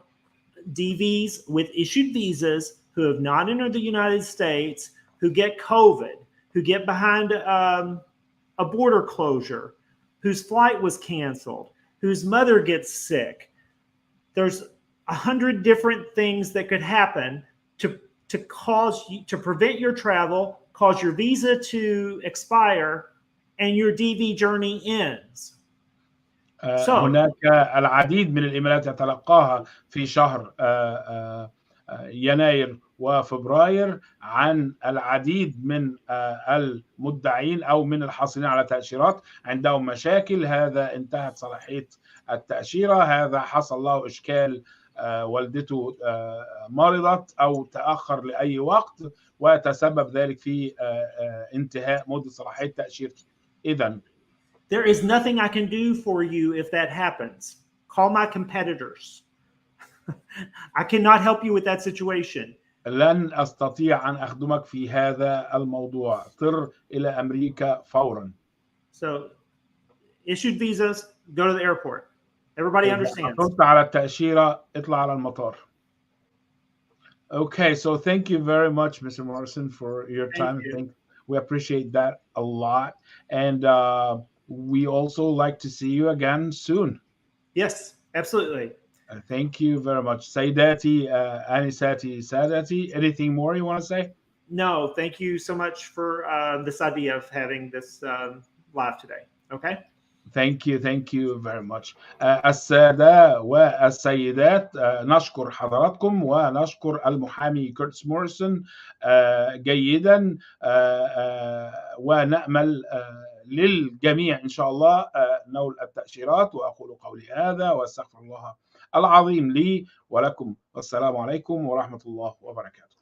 S2: DVs with issued visas who have not entered the United States, who get COVID, who get behind a border closure, whose flight was canceled, whose mother gets sick. There's 100 different things that could happen to cause you to prevent your travel, cause your visa to expire, and your DV journey ends.
S1: هناك العديد من الإيميلات يتلقاها في شهر يناير وفبراير عن العديد من المدعين أو من الحاصلين على تأشيرات عندهم مشاكل. هذا انتهت صلاحية التأشيرة، هذا حصل له إشكال، والدته مرضت أو تأخر لأي وقت وتسبب ذلك في انتهاء مدة صلاحية تأشيرته. إذن
S2: there is nothing I can do for you if that happens. Call my competitors. I cannot help you with that situation.
S1: لن أستطيع أن أخدمك في هذا الموضوع. اضطر إلى أمريكا فورا.
S2: So, issued visas, go to the airport. Everybody understands.
S1: حصلت على التأشيرة، اطلع على المطار. Okay, so thank you very much, Mr. Morrison, for your time. We appreciate that a lot. And we also like to see you again soon.
S2: Yes, absolutely.
S1: Thank you very much. Saidati, Anisati, Sadati, anything more you want to say?
S2: No, thank you so much for this idea of having this live today. Okay?
S1: Thank you very much. السادة والسيدات، نشكر حضراتكم ونشكر المحامي كورتس موريسون جيدا، ونأمل للجميع إن شاء الله نول التأشيرات. وأقول قولي هذا وأستغفر الله العظيم لي ولكم، والسلام عليكم ورحمة الله وبركاته.